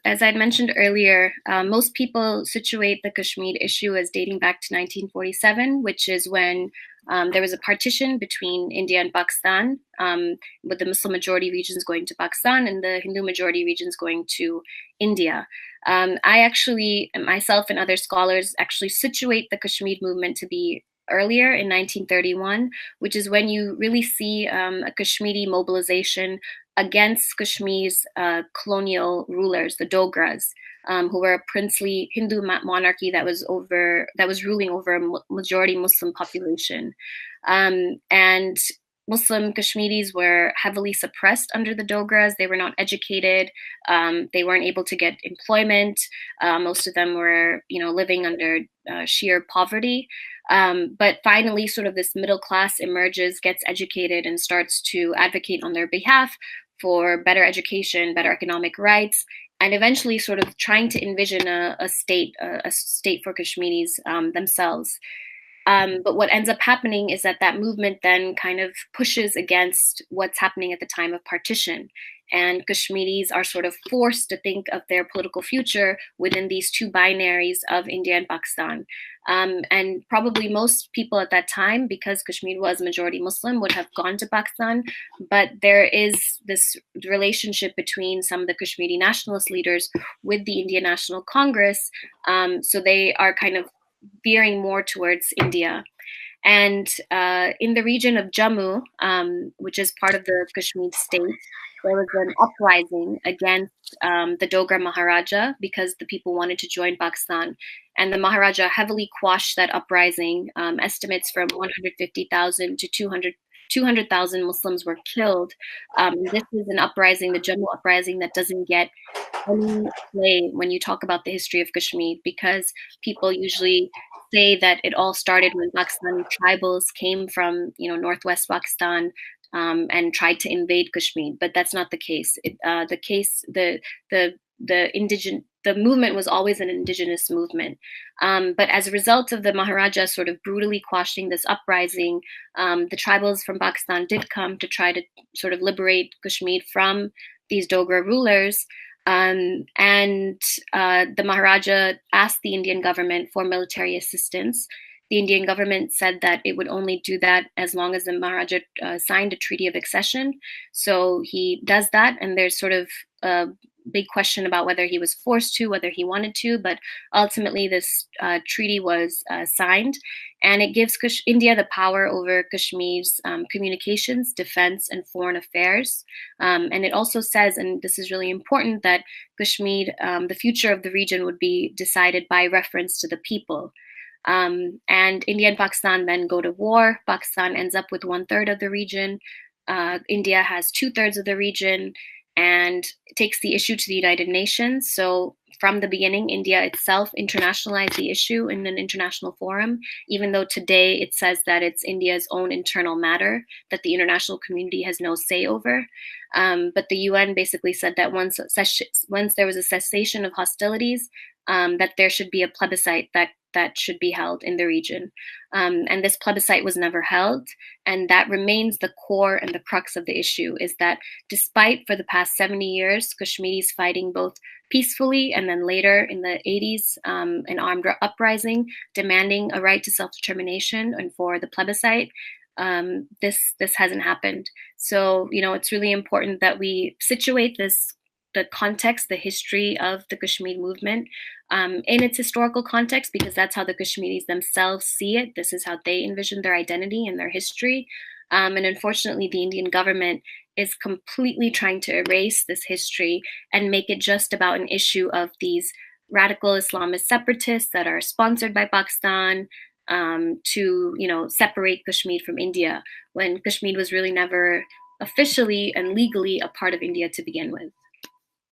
As I'd mentioned earlier, most people situate the Kashmir issue as dating back to 1947, which is when there was a partition between India and Pakistan, with the Muslim majority regions going to Pakistan and the Hindu majority regions going to India. I actually, myself and other scholars, actually situate the Kashmir movement to be earlier in 1931, which is when you really see a Kashmiri mobilization against Kashmir's colonial rulers, the Dogras, who were a princely Hindu monarchy that was ruling over a majority Muslim population, and Muslim Kashmiris were heavily suppressed under the Dogras. They were not educated. They weren't able to get employment. Most of them were, living under sheer poverty. But finally, sort of this middle class emerges, gets educated, and starts to advocate on their behalf for better education, better economic rights, and eventually sort of trying to envision a state for Kashmiris themselves. But what ends up happening is that movement then kind of pushes against what's happening at the time of partition. And Kashmiris are sort of forced to think of their political future within these two binaries of India and Pakistan. And probably most people at that time, because Kashmir was majority Muslim, would have gone to Pakistan. But there is this relationship between some of the Kashmiri nationalist leaders with the Indian National Congress. So they are kind of veering more towards India. And in the region of Jammu, which is part of the Kashmir state, there was an uprising against the Dogra Maharaja because the people wanted to join Pakistan. And the Maharaja heavily quashed that uprising. Estimates from 150,000 to 200,000 Muslims were killed. This is an uprising, the Jammu uprising, that doesn't get any play when you talk about the history of Kashmir, because people usually say that it all started when Pakistani tribals came from, northwest Pakistan, and tried to invade Kashmir, but that's not the case. The movement was always an indigenous movement. But as a result of the Maharaja sort of brutally quashing this uprising, the tribals from Pakistan did come to try to sort of liberate Kashmir from these Dogra rulers. And the Maharaja asked the Indian government for military assistance. The Indian government said that it would only do that as long as the Maharaja signed a treaty of accession. So he does that, and there's sort of a big question about whether he was forced to, whether he wanted to, but ultimately this treaty was signed, and it gives India the power over Kashmir's communications, defense, and foreign affairs. And it also says, and this is really important, that Kashmir, the future of the region would be decided by reference to the people. And India and Pakistan then go to war. Pakistan ends up with 1/3 of the region. India has 2/3 of the region and takes the issue to the United Nations. So from the beginning, India itself internationalized the issue in an international forum, even though today it says that it's India's own internal matter that the international community has no say over. But the UN basically said that once there was a cessation of hostilities, that there should be a plebiscite that should be held in the region. And this plebiscite was never held. And that remains the core and the crux of the issue, is that despite for the past 70 years, Kashmiris fighting both peacefully and then later in the 80s, an armed uprising demanding a right to self-determination and for the plebiscite, this hasn't happened. So, it's really important that we situate the context, the history of the Kashmir movement in its historical context, because that's how the Kashmiris themselves see it. This is how they envision their identity and their history. And unfortunately, the Indian government is completely trying to erase this history and make it just about an issue of these radical Islamist separatists that are sponsored by Pakistan to, separate Kashmir from India, when Kashmir was really never officially and legally a part of India to begin with.